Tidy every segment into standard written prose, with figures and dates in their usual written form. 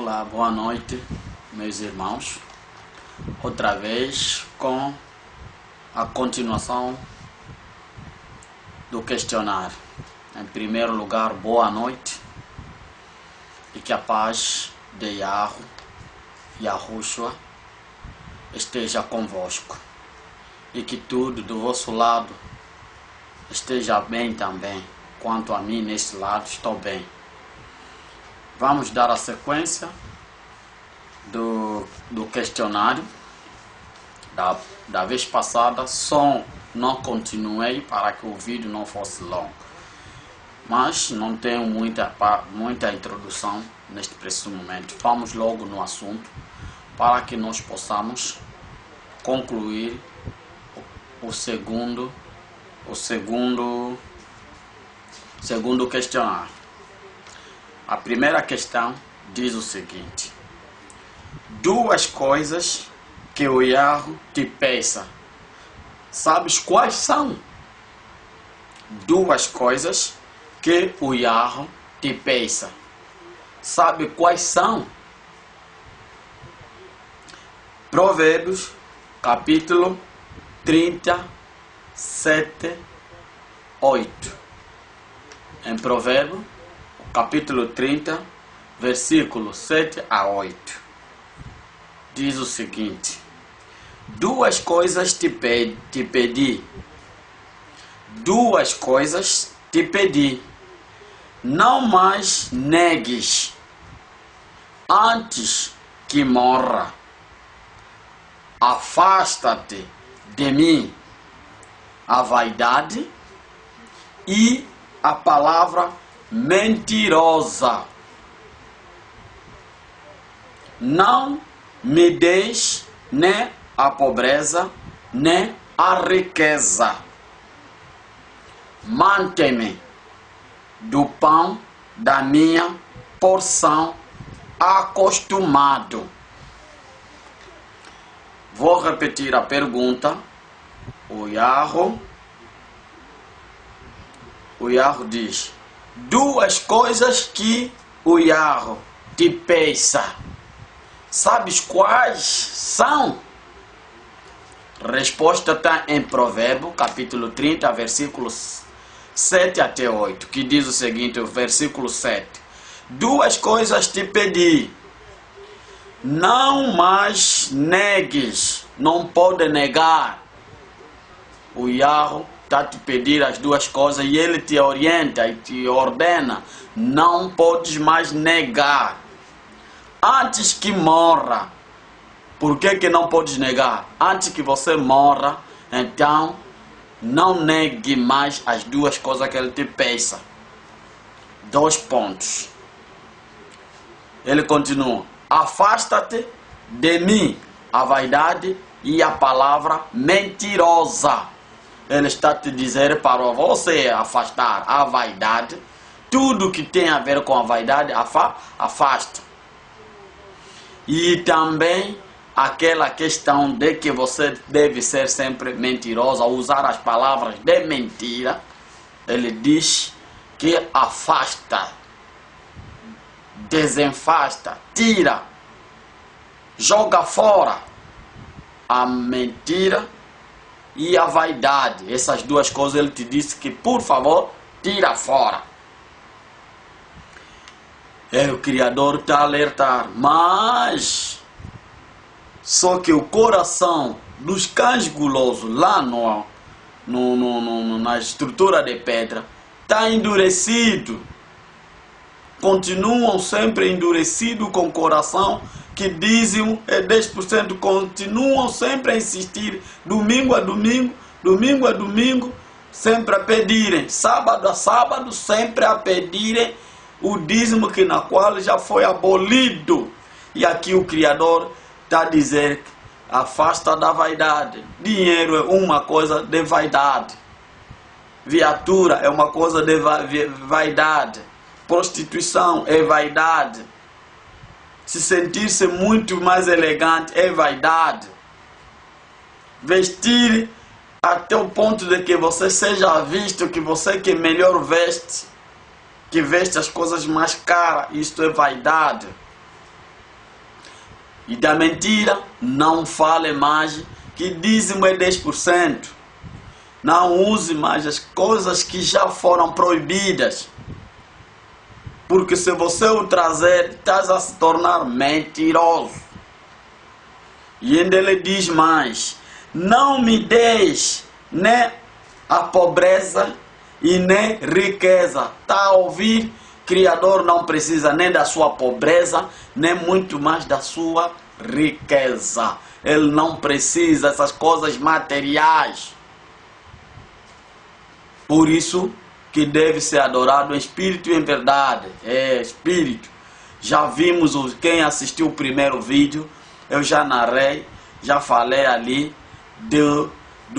Olá, boa noite, meus irmãos. Outra vez com a continuação do questionário. Em primeiro lugar, boa noite e que a paz de Yahweh e Yahushua esteja convosco e que tudo do vosso lado esteja bem também. Quanto a mim, nesse lado, estou bem. Vamos dar a sequência do questionário da vez passada. Só não continuei para que o vídeo não fosse longo, mas não tenho muita introdução neste preciso momento. Vamos logo no assunto para que nós possamos concluir o segundo questionário. A primeira questão diz o seguinte: duas coisas que o Yahweh te peça. Sabes quais são? Duas coisas que o Yahweh te peça. Sabe quais são? Provérbios, capítulo 37, 8. Em Provérbios, capítulo 30, versículo 7 a 8. Diz o seguinte: duas coisas te pedi. Duas coisas te pedi. Não mais negues antes que morra. Afasta-te de mim a vaidade e a palavra mentirosa. Não me deis nem a pobreza, nem a riqueza. Mantém-me do pão da minha porção acostumado. Vou repetir a pergunta. O Yahweh diz: duas coisas que o Yahweh te peça. Sabes quais são? Resposta está em Provérbio, capítulo 30, versículos 7 até 8, que diz o seguinte, o versículo 7. Duas coisas te pedi. Não mais negues. Não pode negar. O Yahweh está te pedir as duas coisas e ele te orienta e te ordena: não podes mais negar antes que morra. Por que não podes negar? Antes que você morra, então não negue mais as duas coisas que ele te peça. 2 pontos. Ele continua: afasta-te de mim a vaidade e a palavra mentirosa. Ele está te dizendo para você afastar a vaidade. Tudo que tem a ver com a vaidade, afasta. E também aquela questão de que você deve ser sempre mentirosa, usar as palavras de mentira. Ele diz que afasta, desenfasta, tira, joga fora a mentira e a vaidade. Essas duas coisas ele te disse que, por favor, tira fora. O Criador está a alertar, mas só que o coração dos cães gulosos lá na estrutura de pedra está endurecido. Continuam sempre endurecidos com o coração, que dizem 10%, continuam sempre a insistir, domingo a domingo, domingo a domingo, sempre a pedirem, sábado a sábado, sempre a pedirem o dízimo que na qual já foi abolido. E aqui o Criador está a dizer: afasta da vaidade. Dinheiro é uma coisa de vaidade. Viatura é uma coisa de vaidade. Prostituição é vaidade. Se sentir-se muito mais elegante é vaidade. Vestir até o ponto de que você seja visto, que você que melhor veste, que veste as coisas mais caras, isto é vaidade. E da mentira, não fale mais, que dízimo é 10%. Não use mais as coisas que já foram proibidas. Porque se você o trazer, estás a se tornar mentiroso. E ainda ele diz mais: não me deis nem a pobreza e nem riqueza. Está a ouvir? Criador não precisa nem da sua pobreza, nem muito mais da sua riqueza. Ele não precisa dessas coisas materiais. Por isso que deve ser adorado em espírito e em verdade. É espírito. Já vimos, quem assistiu o primeiro vídeo, eu já narrei, já falei ali do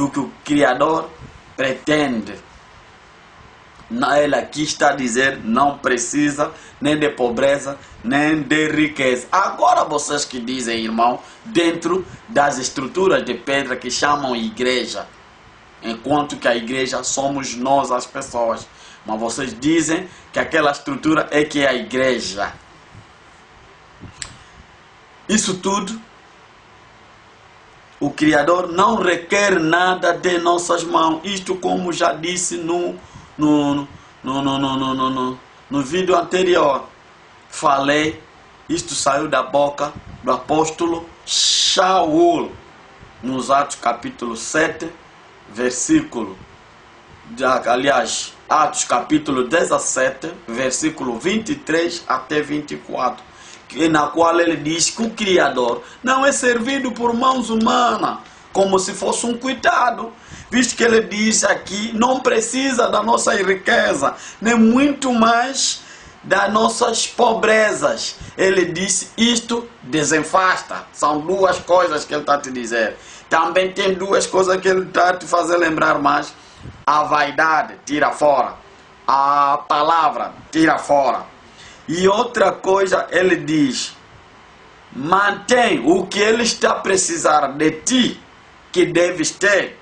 que o Criador pretende. Ele aqui está a dizer, não precisa nem de pobreza, nem de riqueza. Agora vocês que dizem, irmão, dentro das estruturas de pedra que chamam igreja, enquanto que a igreja somos nós as pessoas, mas vocês dizem que aquela estrutura é que é a igreja. Isso tudo, o Criador não requer nada de nossas mãos. Isto, como já disse no vídeo anterior, falei, isto saiu da boca do apóstolo Shaul, nos Atos capítulo 7, versículo, aliás, Atos capítulo 17, versículo 23 até 24, na qual ele diz que o Criador não é servido por mãos humanas, como se fosse um cuidado, visto que ele diz aqui, não precisa da nossa riqueza, nem muito mais das nossas pobrezas. Ele disse, isto desenfasta. São duas coisas que ele está a te dizer. Também tem duas coisas que ele está a te fazer lembrar mais. A vaidade, tira fora. A palavra, tira fora. E outra coisa, ele diz, mantém o que ele está a precisar de ti, que deves ter.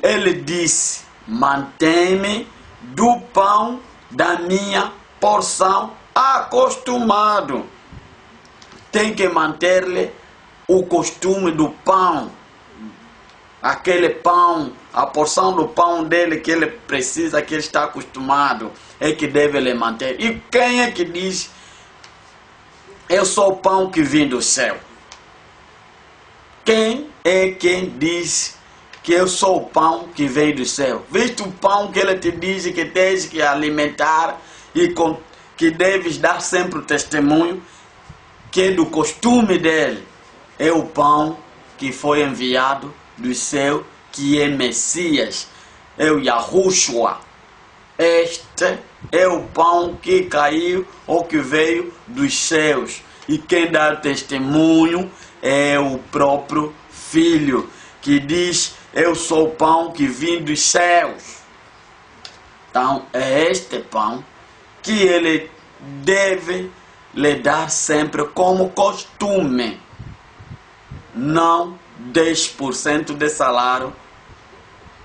Ele disse, mantém-me do pão da minha porção acostumado. Tem que manter-lhe o costume do pão. Aquele pão, a porção do pão dele que ele precisa, que ele está acostumado, é que deve lhe manter. E quem é que diz, eu sou o pão que vem do céu? Quem é quem diz que eu sou o pão que vem do céu? Visto o pão que ele te diz que tens que alimentar e que deves dar sempre o testemunho, que é do costume dele, é o pão que foi enviado do céu, que é Messias, é o Yahushua. Este é o pão que caiu ou que veio dos céus. E quem dá o testemunho é o próprio Filho, que diz, eu sou o pão que vim dos céus. Então é este pão que ele deve lhe dar sempre como costume. Não 10% de salário,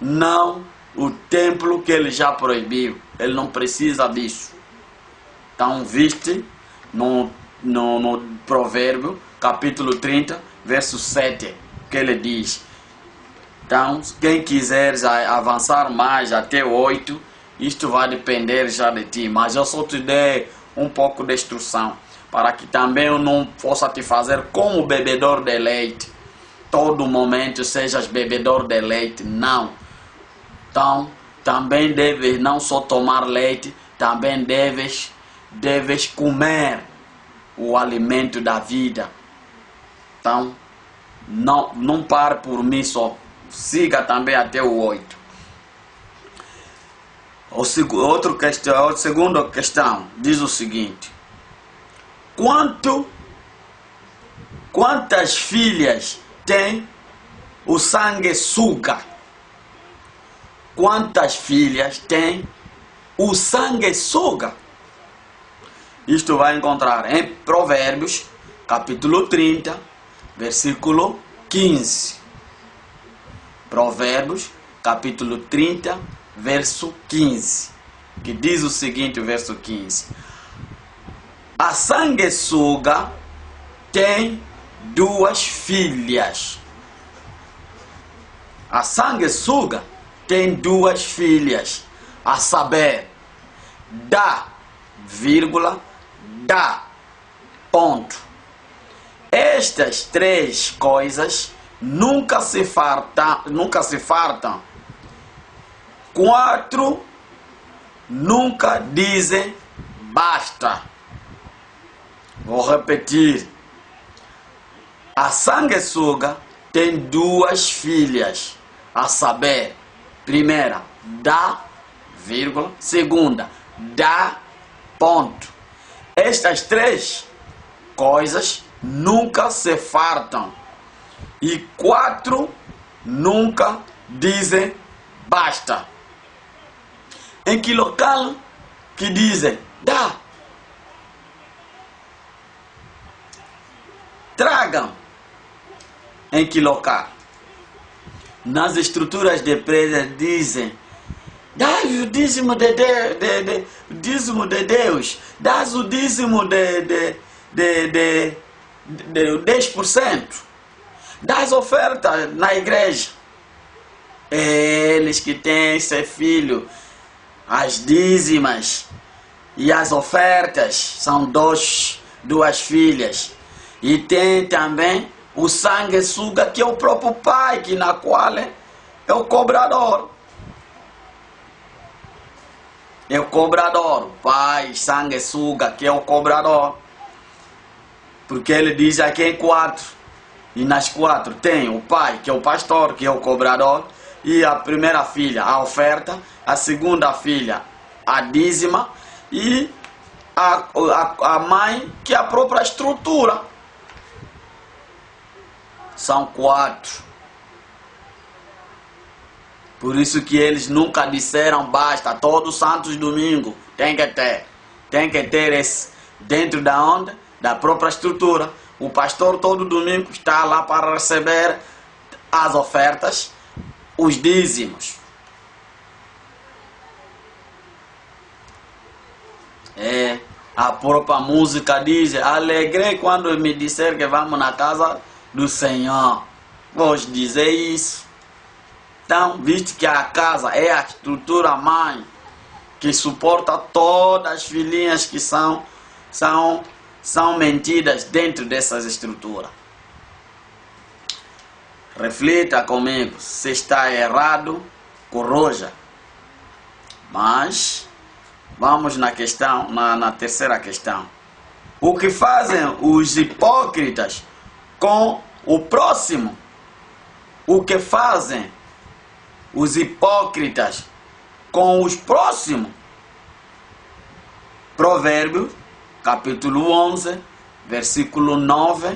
não o templo que ele já proibiu. Ele não precisa disso. Então, viste no Provérbio, capítulo 30, verso 7, que ele diz. Então, quem quiser avançar mais até o 8, isto vai depender já de ti. Mas eu só te dei um pouco de instrução, para que também eu não possa te fazer como bebedor de leite. Todo momento sejas bebedor de leite, não. Então, também deves não só tomar leite, também deves comer o alimento da vida. Então, não pare por mim só. Siga também até o 8. A segunda questão diz o seguinte: quantas filhas tem o sanguessuga? Quantas filhas tem o sanguessuga? Isto vai encontrar em Provérbios, capítulo 30, versículo 15. Provérbios, capítulo 30, verso 15. Que diz o seguinte, verso 15. A sanguessuga tem duas filhas. A sanguessuga tem duas filhas, a saber, da, vírgula, da, ponto. Estas três coisas nunca se fartam. 4 nunca dizem basta. Vou repetir. A sanguessuga tem duas filhas, a saber, primeira, da, vírgula, segunda, da, ponto. Estas três coisas nunca se fartam. E 4 nunca dizem basta. Em que local que dizem dá? Tragam. Em que local? Nas estruturas de presas dizem: dá o dízimo dízimo de Deus, dá o dízimo de 10%, das ofertas na igreja. Eles que têm seu filho, as dízimas e as ofertas são duas filhas. E tem também o sanguessuga, que é o próprio pai, que na qual é o cobrador. É o cobrador, o pai, sanguessuga, que é o cobrador. Porque ele diz aqui em 4. E nas 4 tem o pai, que é o pastor, que é o cobrador. E a primeira filha, a oferta. A segunda filha, a dízima. E a mãe, que é a própria estrutura. São 4. Por isso que eles nunca disseram basta. Todos os santos domingos tem que ter. Tem que ter esse dentro da onda, da própria estrutura. O pastor todo domingo está lá para receber as ofertas, os dízimos. A própria música diz: alegrei quando me disser que vamos na casa do Senhor. Vou dizer isso. Então, visto que a casa é a estrutura mãe que suporta todas as filhinhas que são metidas dentro dessas estruturas. Reflita comigo. Se está errado, corrija. Mas vamos na questão, na terceira questão. O que fazem os hipócritas com o próximo? O que fazem os hipócritas com os próximos? Provérbios, capítulo 11, versículo 9.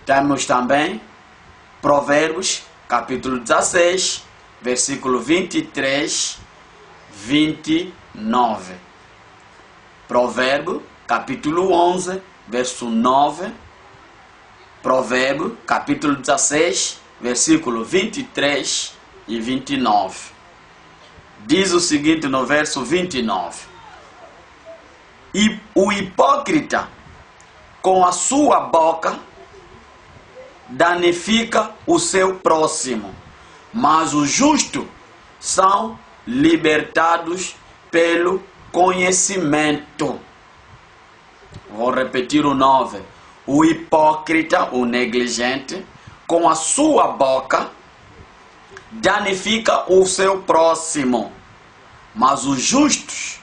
Temos também Provérbios, capítulo 16, versículo 23, 29. Provérbio, capítulo 11, verso 9. Provérbio, capítulo 16, versículo 23 e 29. Diz o seguinte no verso 29. E o hipócrita com a sua boca danifica o seu próximo, mas os justos são libertados pelo conhecimento. Vou repetir o 9. O hipócrita, o negligente, com a sua boca danifica o seu próximo, mas os justos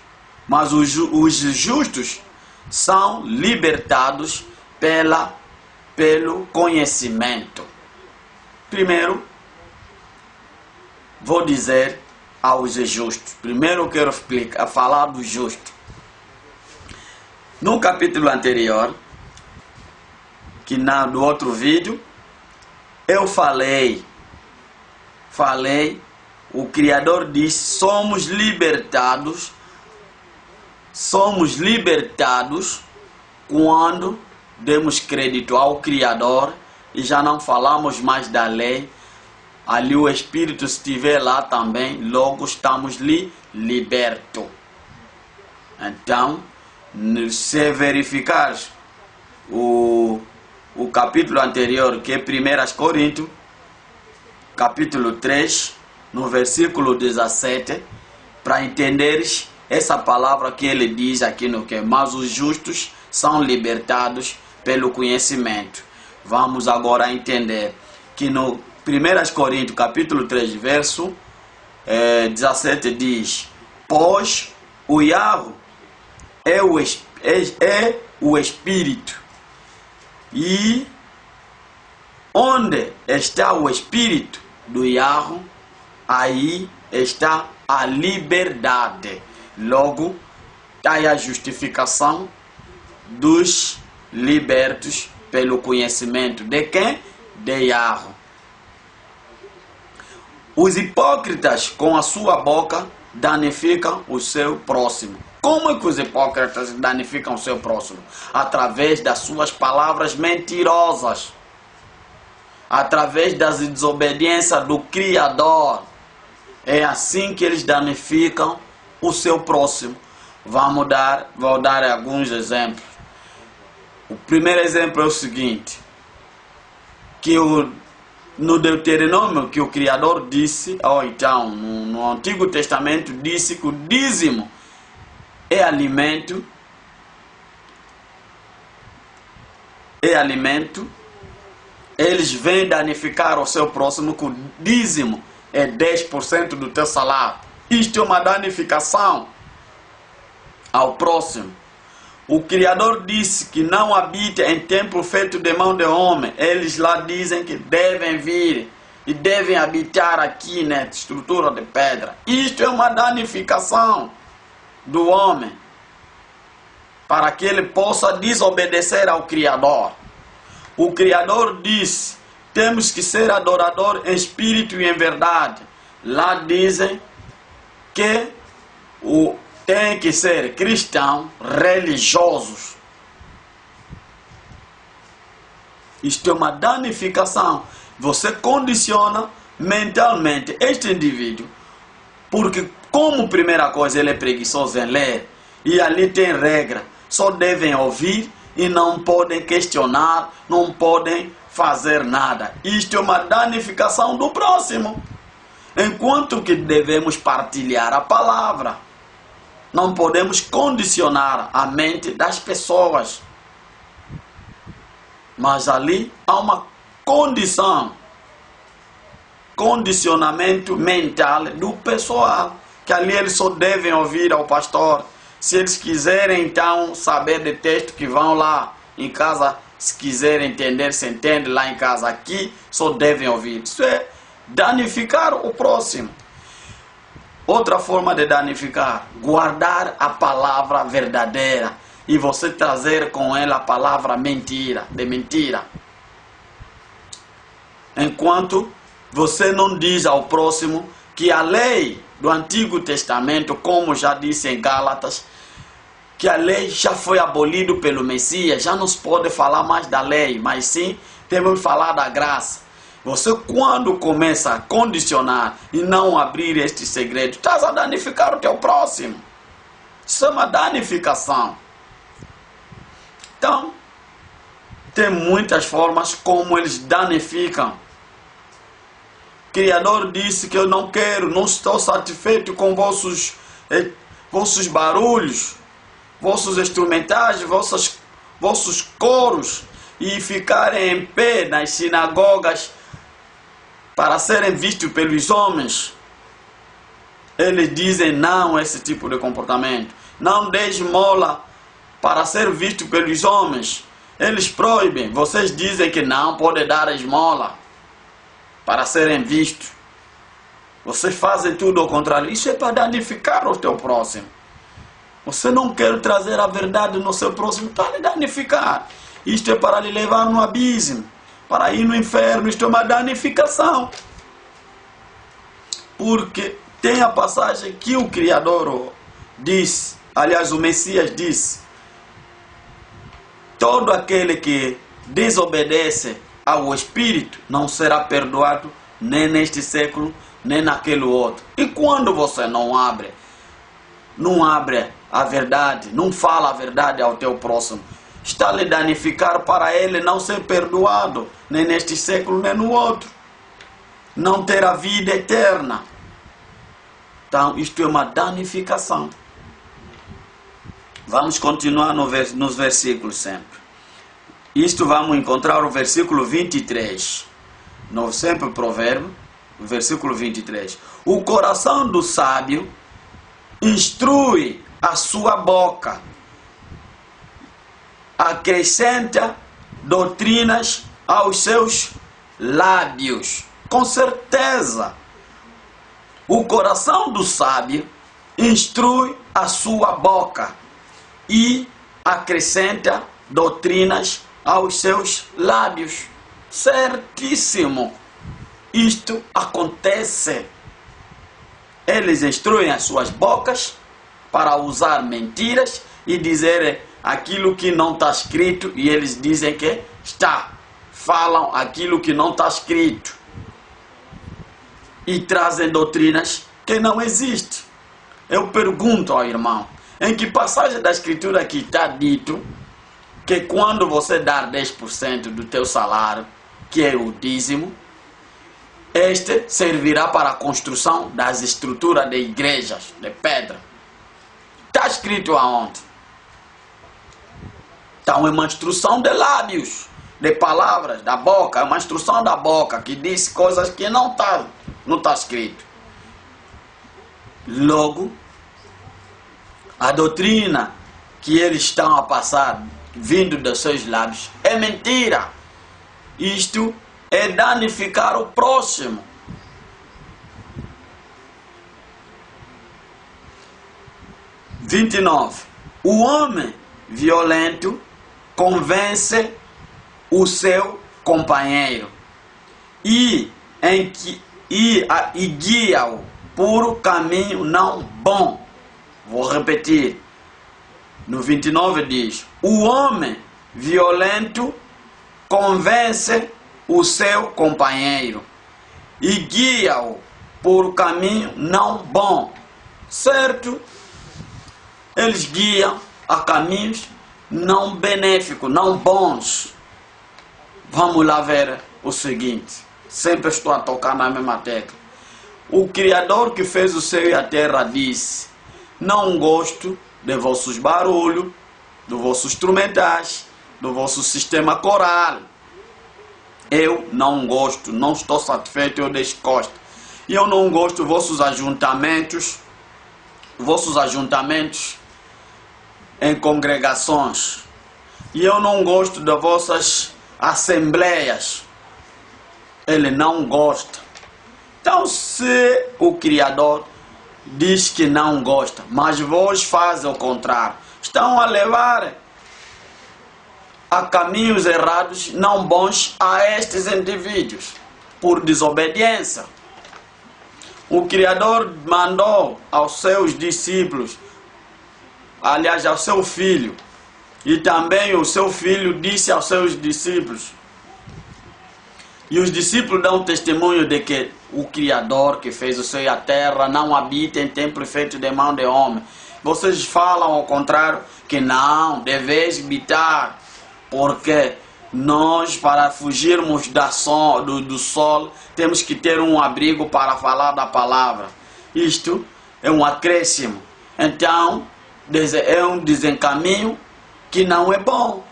são libertados pelo conhecimento. Primeiro, vou dizer aos justos. Primeiro eu quero falar do justo. No capítulo anterior, do outro vídeo, eu falei, o Criador diz: somos libertados quando demos crédito ao Criador e já não falamos mais da lei. Ali o Espírito estiver lá também, logo estamos libertos. Então, se verificar o o capítulo anterior, que é 1 Coríntios, capítulo 3, no versículo 17, para entenderes essa palavra que ele diz aqui no que? Mas os justos são libertados pelo conhecimento. Vamos agora entender que no 1 Coríntios, capítulo 3, verso 17 diz: pois o Yahweh é o Espírito, e onde está o Espírito do Yahweh, aí está a liberdade. Logo, está aí a justificação dos libertos pelo conhecimento de quem? De Yahweh. Os hipócritas com a sua boca danificam o seu próximo. Como é que os hipócritas danificam o seu próximo? Através das suas palavras mentirosas, através das desobediências do Criador. É assim que eles danificam o seu próximo. Vou dar alguns exemplos. O primeiro exemplo é o seguinte, que no Deuteronômio, que o Criador disse, ou então no Antigo Testamento, disse que o dízimo é alimento, eles vêm danificar o seu próximo, que o dízimo é 10% do teu salário. Isto é uma danificação ao próximo. O Criador disse que não habita em templo feito de mão de homem. Eles lá dizem que devem vir e devem habitar aqui na estrutura de pedra. Isto é uma danificação do homem, para que ele possa desobedecer ao Criador. O Criador disse: temos que ser adorador em espírito e em verdade. Lá dizem que tem que ser cristão, religiosos. Isto é uma danificação. Você condiciona mentalmente este indivíduo, porque como primeira coisa ele é preguiçoso em ler, e ali tem regra, só devem ouvir e não podem questionar, não podem fazer nada. Isto é uma danificação do próximo. Enquanto que devemos partilhar a palavra, não podemos condicionar a mente das pessoas. Mas ali há uma condicionamento mental do pessoal, que ali eles só devem ouvir ao pastor. Se eles quiserem então saber de texto, que vão lá em casa, se quiserem entender, se entende lá em casa. Aqui só devem ouvir. Isso é danificar o próximo. Outra forma de danificar: guardar a palavra verdadeira e você trazer com ela a palavra mentira. Enquanto você não diz ao próximo que a lei do Antigo Testamento, como já disse em Gálatas, que a lei já foi abolida pelo Messias, já não se pode falar mais da lei, mas sim temos que falar da graça. Você, quando começa a condicionar e não abrir este segredo, estás a danificar o teu próximo. Isso é uma danificação. Então, tem muitas formas como eles danificam. O Criador disse que eu não estou satisfeito com vossos barulhos, vossos instrumentais, vossos coros, e ficarem em pé nas sinagogas para serem vistos pelos homens. Eles dizem não a esse tipo de comportamento. Não dê esmola para ser visto pelos homens. Eles proíbem. Vocês dizem que não pode dar esmola para serem vistos. Vocês fazem tudo ao contrário. Isso é para danificar o teu próximo. Você não quer trazer a verdade no seu próximo, para lhe danificar. Isto é para lhe levar no abismo, para ir no inferno. Isto é uma danificação. Porque tem a passagem que o Criador disse, aliás, o Messias disse: todo aquele que desobedece ao Espírito não será perdoado nem neste século, nem naquele outro. E quando você não abre a verdade, não fala a verdade ao teu próximo, está a lhe danificar para ele não ser perdoado, nem neste século, nem no outro. Não ter a vida eterna. Então, isto é uma danificação. Vamos continuar nos versículos sempre. Isto vamos encontrar o versículo 23. Sempre provérbio, versículo 23. O coração do sábio instrui a sua boca, acrescenta doutrinas aos seus lábios. Com certeza, o coração do sábio instrui a sua boca e acrescenta doutrinas aos seus lábios. Certíssimo. Isto acontece. Eles instruem as suas bocas para usar mentiras e dizer aquilo que não está escrito, e eles dizem que está. Falam aquilo que não está escrito e trazem doutrinas que não existem. Eu pergunto ao irmão, em que passagem da escritura que está dito que quando você dar 10% do teu salário, que é o dízimo, este servirá para a construção das estruturas de igrejas de pedra? Está escrito aonde? Então é uma instrução de lábios, de palavras, da boca. É uma instrução da boca que diz coisas que não está escrito. Logo, a doutrina que eles estão a passar vindo dos seus lábios é mentira. Isto é danificar o próximo. « 29. O homem violento convence o seu companheiro e guia-o por caminho não bom. Vou repetir. No 29 diz: o homem violento convence o seu companheiro e guia-o por caminho não bom. Certo? Eles guiam a caminhos não benéficos, não bons. Vamos lá ver o seguinte. Sempre estou a tocar na mesma tecla. O Criador que fez o céu e a terra disse: não gosto de vossos barulhos, dos vossos instrumentais, do vosso sistema coral. Eu não gosto, não estou satisfeito, eu desgosto. E eu não gosto dos vossos ajuntamentos em congregações. E eu não gosto das vossas assembleias. Ele não gosta. Então, se o Criador diz que não gosta, mas vós fazem o contrário, estão a levar a caminhos errados, não bons, a estes indivíduos, por desobediência. O Criador mandou aos seus discípulos, aliás, ao seu filho, e também o seu filho disse aos seus discípulos, e os discípulos dão testemunho de que o Criador que fez o céu e a terra não habita em templo feito de mão de homem. Vocês falam ao contrário, que não, deveis habitar, porque nós, para fugirmos do sol, temos que ter um abrigo para falar da palavra. Isto é um acréscimo. Então, é um desencaminho que não é bom.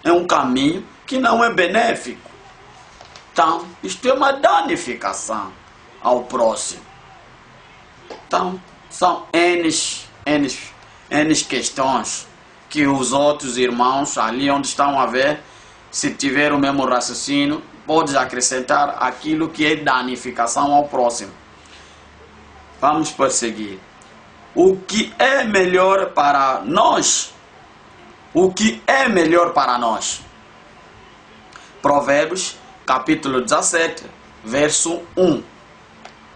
É um caminho que não é benéfico. Então, isto é uma danificação ao próximo. Então, são N questões que os outros irmãos, ali onde estão a ver, se tiver o mesmo raciocínio, pode acrescentar aquilo que é danificação ao próximo. Vamos prosseguir. O que é melhor para nós? O que é melhor para nós? Provérbios, capítulo 17, verso 1.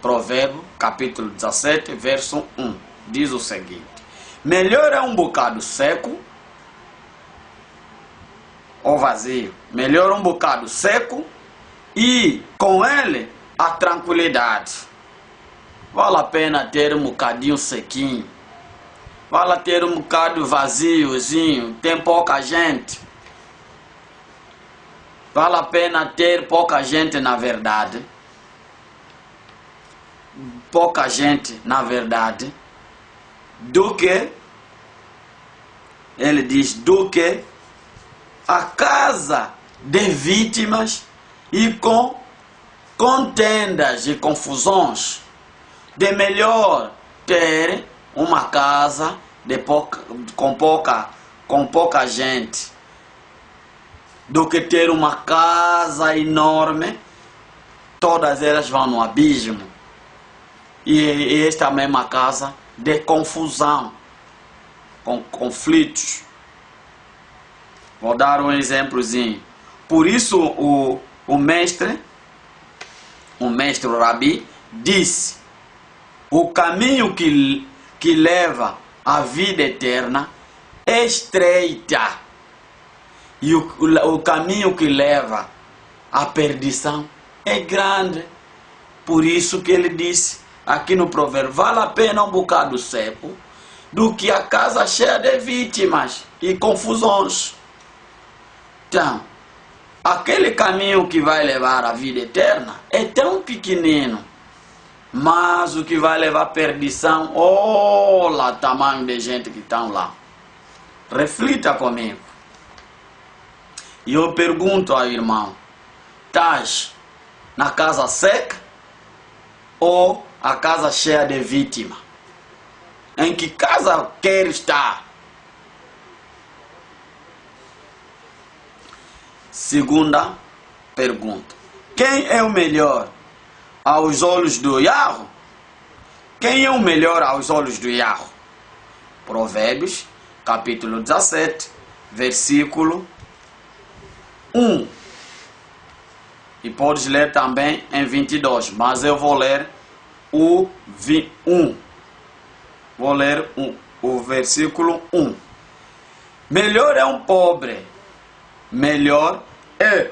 Provérbio, capítulo 17, verso 1. Diz o seguinte: melhor é um bocado seco ou vazio. Melhor um bocado seco e com ele a tranquilidade. Vale a pena ter um bocadinho sequinho vai lá ter um bocado vaziozinho, tem pouca gente. Vale a pena ter pouca gente na verdade. Pouca gente na verdade. Do que, ele diz, do que a casa de vítimas e com contendas e confusões. De melhor ter uma casa com pouca gente do que ter uma casa enorme, todas elas vão no abismo. E esta é a mesma casa de confusão, com conflitos. Vou dar um exemplozinho. Por isso o mestre Rabi disse: o caminho que leva à vida eterna é estreita, e o caminho que leva à perdição é grande. Por isso que ele disse aqui no provérbio: vale a pena um bocado seco do que a casa cheia de vítimas e confusões. Então, aquele caminho que vai levar à vida eterna é tão pequenino, mas o que vai levar à perdição, olha o tamanho de gente que estão lá. Reflita comigo. E eu pergunto ao irmão: estás na casa seca ou a casa cheia de vítima? Em que casa quer estar? Segunda pergunta: quem é o melhor aos olhos do Yahweh? Quem é o melhor aos olhos do Yahweh? Provérbios, capítulo 17, versículo 1. E podes ler também em 22, mas eu vou ler o 1. Vou ler o versículo 1. Melhor é um pobre. Melhor é,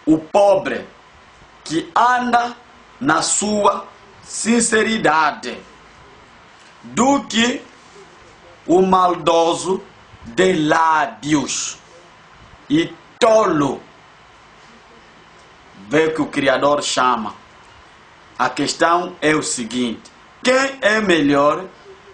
o pobre que anda na sua sinceridade do que o maldoso de lábios e tolo. Vê que o Criador chama. A questão é o seguinte: quem é melhor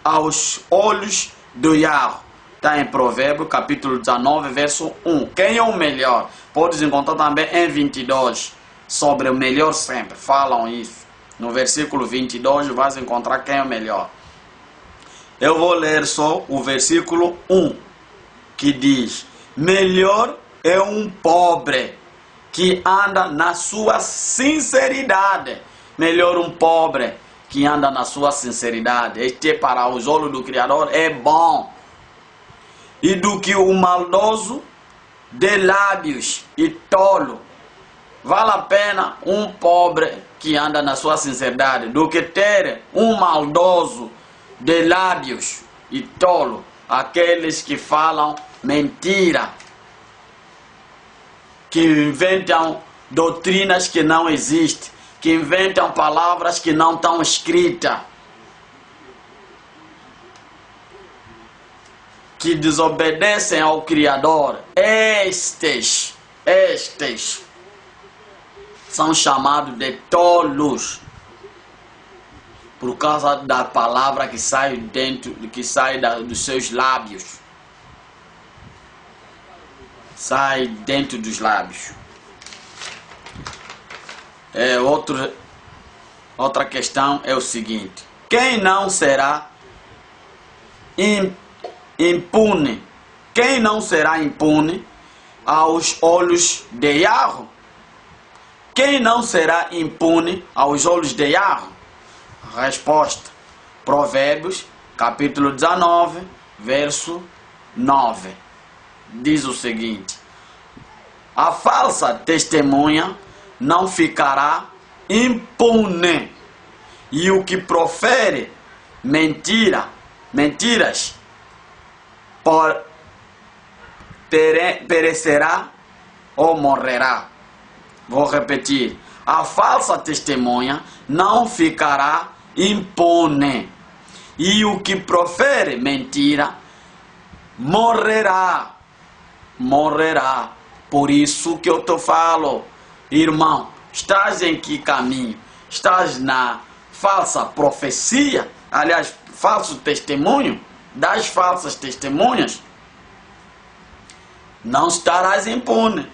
aos olhos do Yahweh? Está em Provérbio, capítulo 19, verso 1. Quem é o melhor? Podes encontrar também em 22. Sobre o melhor sempre. Falam isso. No versículo 22 vais encontrar quem é o melhor. Eu vou ler só o versículo 1. Que diz: melhor é um pobre que anda na sua sinceridade. Melhor um pobre que anda na sua sinceridade. Este para os olhos do Criador é bom. E do que o maldoso de lábios e tolo. Vale a pena um pobre que anda na sua sinceridade do que ter um maldoso de lábios e tolo. Aqueles que falam mentira, que inventam doutrinas que não existem, que inventam palavras que não estão escritas, que desobedecem ao Criador. Estes são chamados de tolos por causa da palavra que sai dos seus lábios. Sai dentro dos lábios. Outra questão é o seguinte: quem não será impune? Quem não será impune aos olhos de Yahweh? Quem não será impune aos olhos de Yahweh? Resposta: Provérbios, capítulo 19, verso 9. Diz o seguinte: a falsa testemunha não ficará impune, e o que profere mentiras perecerá ou morrerá. Vou repetir: a falsa testemunha não ficará impune, E o que profere mentira morrerá. Morrerá. Por isso que eu te falo, irmão, estás em que caminho? Estás na falsa profecia? Aliás, falso testemunho? Das falsas testemunhas? Não estarás impune.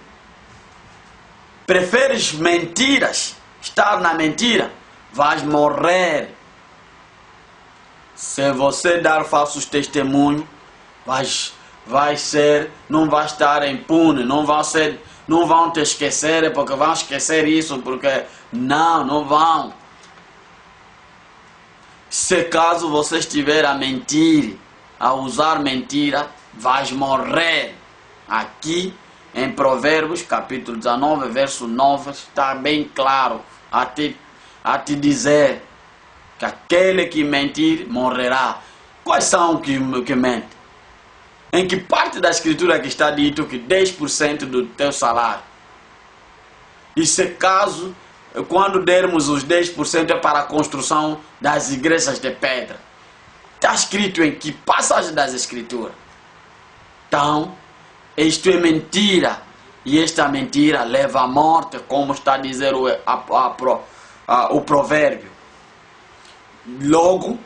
Preferes mentiras? Estar na mentira? Vais morrer. Se você dar falsos testemunhos, não vai estar impune, não vão te esquecer, porque vão esquecer isso, porque não vão. Se caso você estiver a mentir, a usar mentira, vais morrer. Aqui em Provérbios, capítulo 19, verso 9, está bem claro a te dizer que aquele que mentir morrerá. Quais são que mentem? Em que parte da escritura que está dito que 10% do teu salário? E se caso, quando dermos os 10% é para a construção das igrejas de pedra? Está escrito em que passagem das escrituras? Então, isto é mentira. E esta mentira leva à morte, como está a dizer o provérbio. Logo,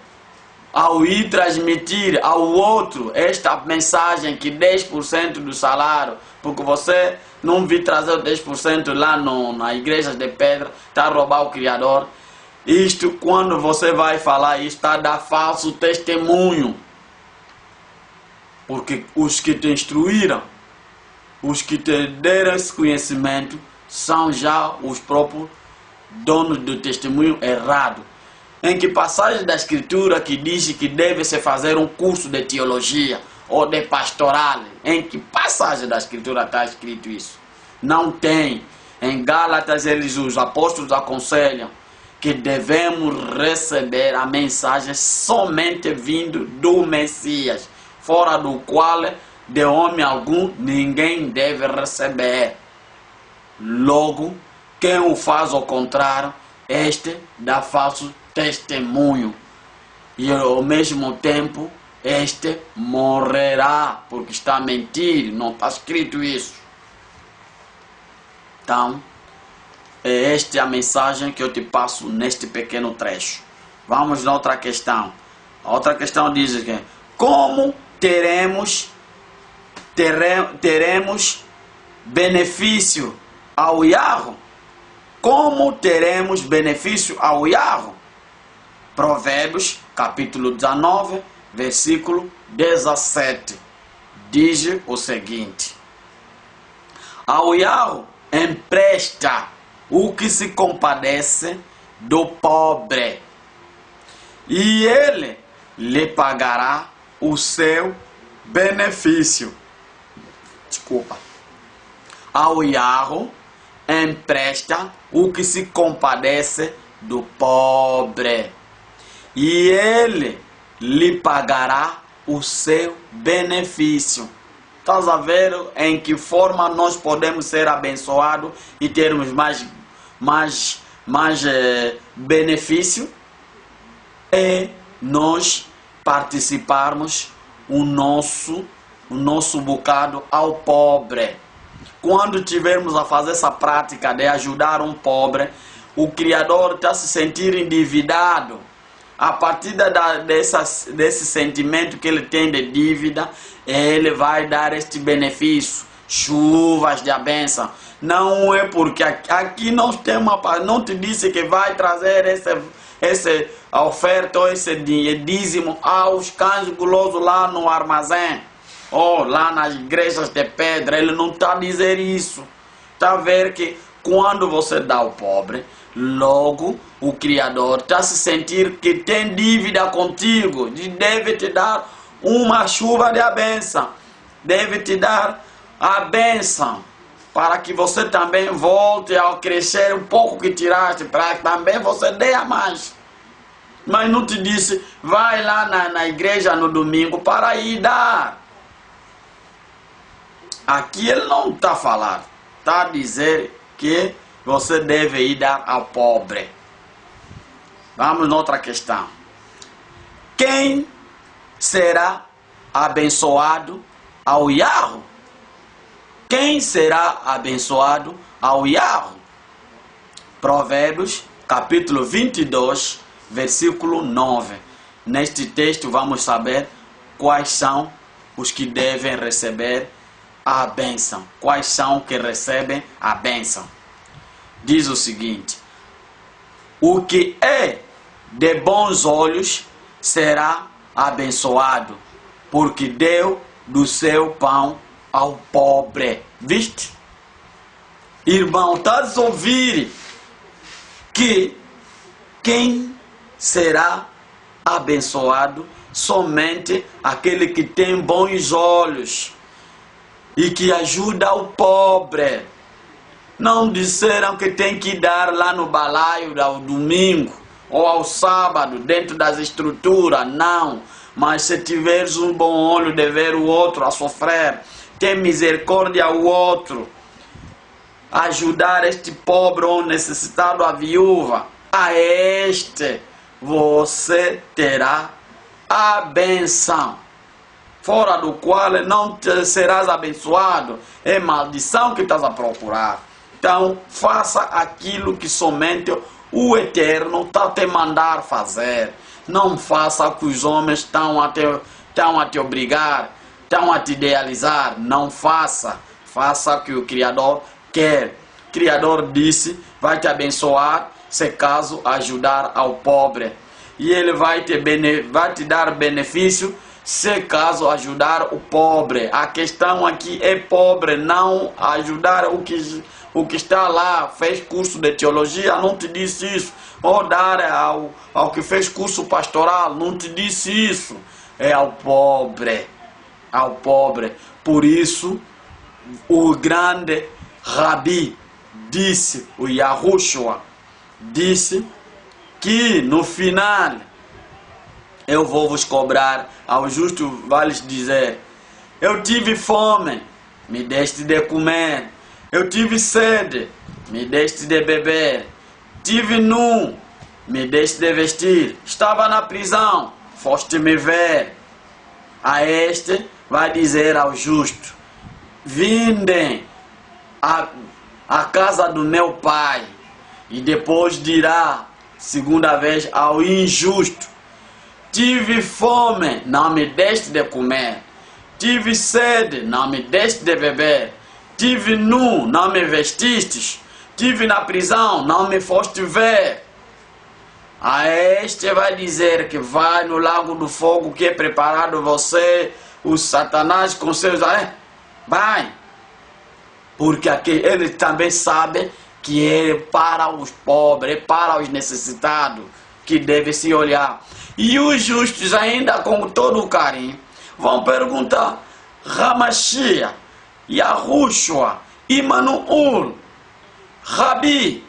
ao ir transmitir ao outro esta mensagem que 10% do salário, porque você não vir trazer o 10% lá na igreja de pedra, está a roubar o Criador. Isto, quando você vai falar, está a dar falso testemunho. Porque os que te instruíram, os que te deram esse conhecimento, são já os próprios donos do testemunho errado. Em que passagem da escritura que diz que deve-se fazer um curso de teologia ou de pastoral? Em que passagem da escritura está escrito isso? Não tem. Em Gálatas, os apóstolos aconselham que devemos receber a mensagem somente vindo do Messias, fora do qual de homem algum ninguém deve receber. Logo, quem o faz ao contrário, este dá falso testemunho, e ao mesmo tempo este morrerá, porque está a mentir, não está escrito isso. Então, esta é a mensagem que eu te passo neste pequeno trecho. Vamos na outra questão. A outra questão diz que como teremos benefício ao Yahweh? Como teremos benefício ao Yahweh? Provérbios, capítulo 19, versículo 17. Diz o seguinte: ao Yahweh empresta o que se compadece do pobre, e ele lhe pagará o seu benefício. Desculpa. Ao Yahweh empresta o que se compadece do pobre, e ele lhe pagará o seu benefício. Estás a ver em que forma nós podemos ser abençoados e termos mais benefício? É nós participarmos o nosso bocado ao pobre. Quando tivermos a fazer essa prática de ajudar um pobre, o Criador está se sentir endividado. A partir desse sentimento que ele tem de dívida, ele vai dar este benefício, chuvas de bênção. Não é porque aqui nós temos, não te disse que vai trazer essa oferta ou esse dízimo aos cães gulosos lá no armazém, ou lá nas igrejas de pedra. Ele não está a dizer isso. Está a ver que quando você dá ao pobre, logo o Criador está a se sentir que tem dívida contigo, e deve te dar uma chuva de bênção, deve te dar a bênção, para que você também volte a crescer um pouco que tiraste, para que também você dê a mais. Mas não te disse, vai lá na igreja no domingo para ir dar. Aqui ele não está a falar, está a dizer que você deve ir dar ao pobre. Vamos na outra questão. quem será abençoado ao Yahweh? Quem será abençoado ao Yahweh? Provérbios, capítulo 22, versículo 9. Neste texto vamos saber quais são os que devem receber a bênção. Quais são que recebem a bênção? Diz o seguinte: o que é de bons olhos será abençoado, porque deu do seu pão ao pobre. Viste? Irmão, estás a ouvir que quem será abençoado? Somente aquele que tem bons olhos e que ajuda o pobre. Não disseram que tem que dar lá no balaio ao domingo ou ao sábado, dentro das estruturas, não. Mas se tiveres um bom olho de ver o outro a sofrer, ter misericórdia ao outro, ajudar este pobre ou necessitado, a viúva, a este você terá a benção, fora do qual não serás abençoado. É maldição que estás a procurar. Então faça aquilo que somente o Eterno está a te mandar fazer. Não faça o que os homens estão a te obrigar, estão a te idealizar. Não faça. Faça o que o Criador quer. O Criador disse: vai te abençoar se caso ajudar ao pobre. E ele vai te dar benefício se caso ajudar o pobre. A questão aqui é pobre, não ajudar o que está lá, fez curso de teologia, não te disse isso. Ou dar ao que fez curso pastoral, não te disse isso. É ao pobre. Ao pobre. Por isso, o grande Rabi disse, o Yahushua disse, que no final eu vou vos cobrar. Ao justo vale dizer: eu tive fome, me deste de comer. Eu tive sede, me deste de beber. Tive nu, me deste de vestir. Estava na prisão, foste me ver. A este vai dizer ao justo: vindem à casa do meu pai. E depois dirá, segunda vez, ao injusto: tive fome, não me deste de comer. Tive sede, não me deste de beber. Tive nu, não me vestistes. Tive na prisão, não me foste ver. A este vai dizer que vai no lago do fogo que é preparado você, o Satanás com seus... vai. Porque aqui ele também sabe que é para os pobres, é para os necessitados que deve se olhar. E os justos, ainda com todo o carinho, vão perguntar: Ramashia, Yahushua, Immanuel, Rabi,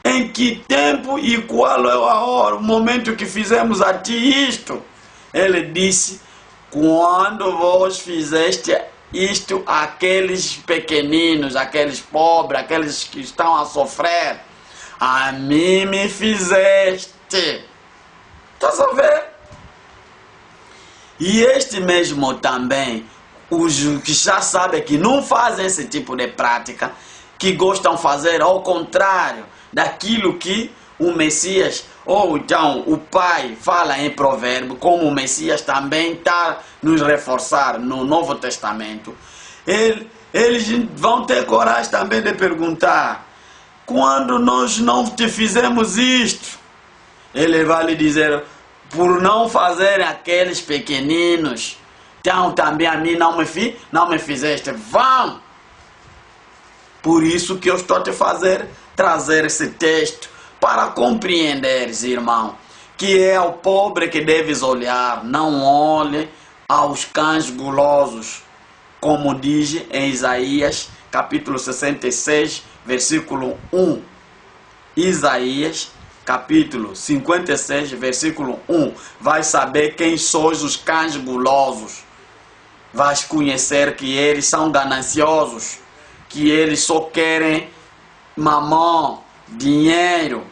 em que tempo e qual é a hora, o momento que fizemos a ti isto? Ele disse: quando vos fizeste isto àqueles pequeninos, aqueles pobres, aqueles que estão a sofrer, a mim me fizeste. Estás a ver? E este mesmo também, os que já sabem que não fazem esse tipo de prática, que gostam de fazer ao contrário daquilo que o Messias, ou então o Pai, fala em provérbio, como o Messias também está nos reforçar no Novo Testamento. Eles vão ter coragem também de perguntar: quando nós não te fizemos isto? Ele vai lhe dizer: por não fazer aqueles pequeninos, então também a mim não me fizeste. Vão! Por isso que eu estou a te trazer esse texto, para compreenderes, irmão, que é ao pobre que deves olhar, não olhe aos cães gulosos, como diz em Isaías, capítulo 66, versículo 1. Isaías, capítulo 56, versículo 1. Vais saber quem sois os cães gulosos. Vais conhecer que eles são gananciosos, que eles só querem mamão, dinheiro.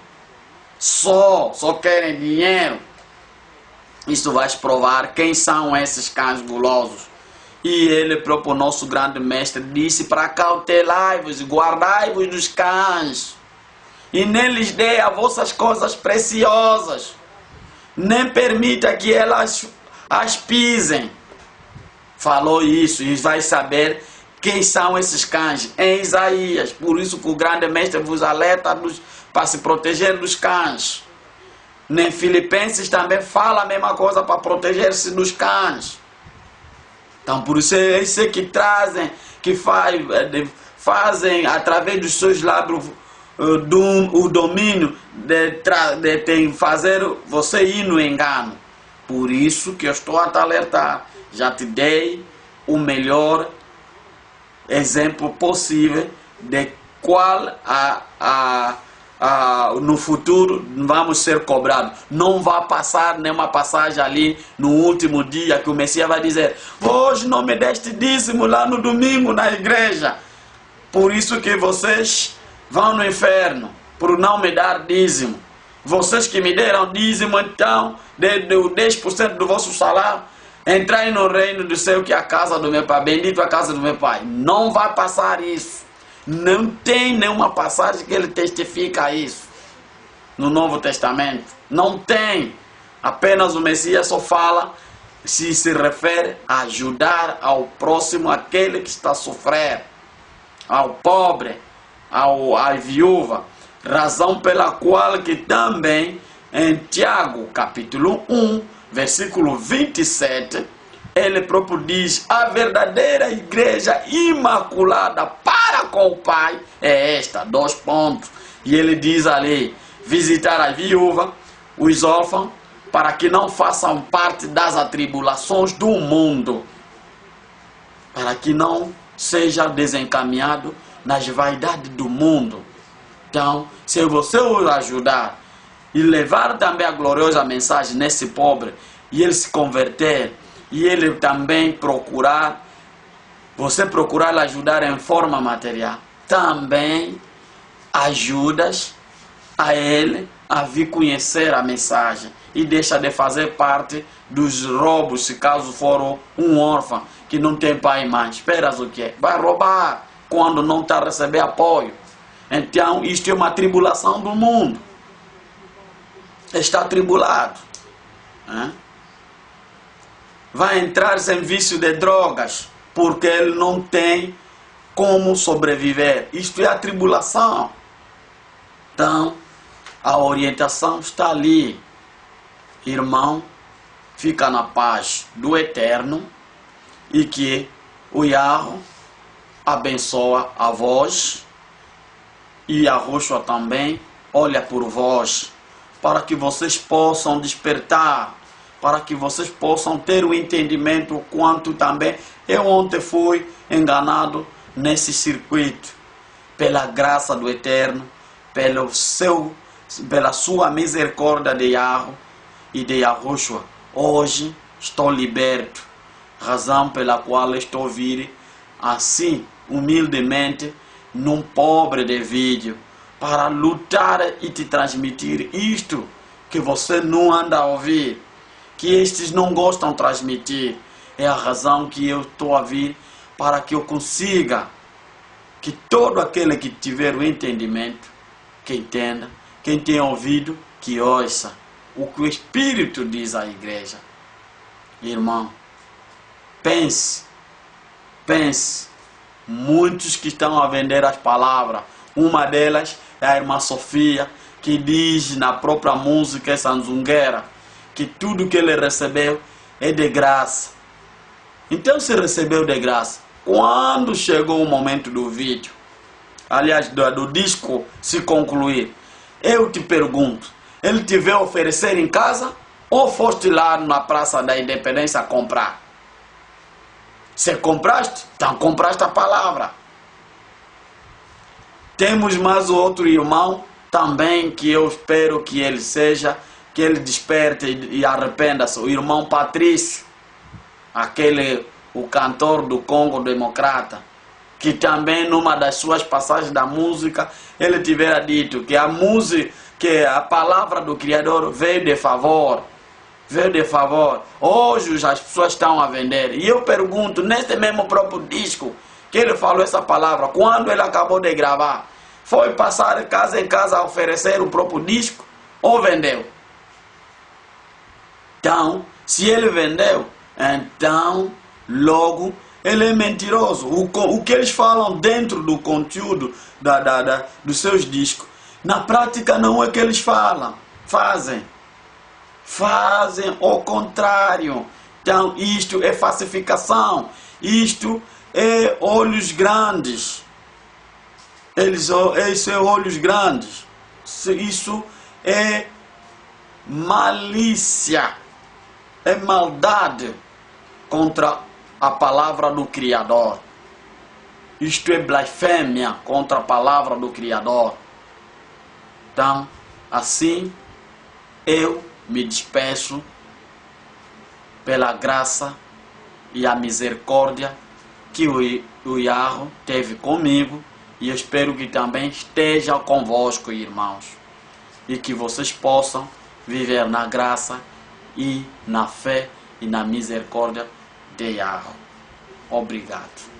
Só querem dinheiro. Isto vai provar quem são esses cães gulosos. E ele próprio, nosso grande mestre, disse para cautelai-vos e guardai-vos dos cães. E nem lhes dê as vossas coisas preciosas. Nem permita que elas as pisem. Falou isso e vai saber quem são esses cães em Isaías. Por isso que o grande mestre vos alerta para se proteger dos cães. Nem Filipenses também fala a mesma coisa para proteger-se dos cães. Então por isso é isso que trazem, que fazem através dos seus lábios o domínio de fazer você ir no engano. Por isso que eu estou a te alertar. Já te dei o melhor exemplo possível de qual no futuro vamos ser cobrados. Não vai passar nenhuma passagem ali no último dia que o Messias vai dizer: hoje não me deste dízimo lá no domingo na igreja, por isso que vocês vão no inferno, por não me dar dízimo. Vocês que me deram dízimo, então, de 10% do vosso salário, entrai no reino do céu, que é a casa do meu pai. Bendito a casa do meu pai. Não vai passar isso. Não tem nenhuma passagem que ele testifica isso no Novo Testamento. Não tem. Apenas o Messias só fala, se refere a ajudar ao próximo, aquele que está a sofrer, ao pobre, à viúva. Razão pela qual que também em Tiago capítulo 1, versículo 27, ele próprio diz: a verdadeira igreja imaculada para com o Pai é esta, 2 pontos. E ele diz ali: visitar a viúva, os órfãos, para que não façam parte das atribulações do mundo, para que não seja desencaminhado nas vaidades do mundo. Então, se você o ajudar e levar também a gloriosa mensagem nesse pobre, e ele se converter, e ele também procurar, você procurar ajudar em forma material, também ajudas a ele a vir conhecer a mensagem e deixa de fazer parte dos roubos, se caso for um órfão que não tem pai e mãe. Esperas o quê? Vai roubar quando não está a receber apoio. Então isto é uma tribulação do mundo. Está atribulado. Vai entrar em vício de drogas, porque ele não tem como sobreviver. Isto é a tribulação. Então, a orientação está ali. Irmão, fica na paz do Eterno, e que o Yahweh abençoa a vós, e a Roshua também olha por vós, para que vocês possam despertar, para que vocês possam ter o entendimento quanto também eu ontem fui enganado nesse circuito. Pela graça do Eterno, pela sua misericórdia de Yahweh e de Yahushua, hoje estou liberto, razão pela qual estou vir assim, humildemente, num pobre de vídeo, para lutar e te transmitir isto que você não anda a ouvir, que estes não gostam de transmitir. É a razão que eu estou a vir, para que eu consiga que todo aquele que tiver o entendimento, que entenda, quem tem ouvido, que ouça o que o Espírito diz à igreja. Irmão, pense, muitos que estão a vender as palavras, uma delas é a irmã Sofia, que diz na própria música sanzungueira, que tudo que ele recebeu é de graça. Então, se recebeu de graça, quando chegou o momento do vídeo, aliás, do disco se concluir, eu te pergunto, ele te veio oferecer em casa, ou foste lá na Praça da Independência comprar? Se compraste, então compraste a palavra. Temos mais outro irmão também, que eu espero que ele seja, que ele desperte e arrependa-se, o irmão Patrício, o cantor do Congo Democrata, que também numa das suas passagens da música, ele tivera dito que a música, que a palavra do Criador veio de favor, veio de favor. Hoje as pessoas estão a vender. E eu pergunto, neste mesmo próprio disco, que ele falou essa palavra, quando ele acabou de gravar, foi passar casa em casa a oferecer o próprio disco ou vendeu? Então, se ele vendeu, então, logo, ele é mentiroso. O que eles falam dentro do conteúdo dos seus discos, na prática não é o que eles falam, fazem o contrário. Então, isto é falsificação, isto é olhos grandes. Isso é olhos grandes. Isso é malícia, é maldade contra a palavra do Criador. Isto é blasfêmia contra a palavra do Criador. Então, assim, eu me despeço pela graça e a misericórdia que o Yahweh teve comigo, e eu espero que também esteja convosco, irmãos, e que vocês possam viver na graça e na fé e na misericórdia de Yahweh. Obrigado.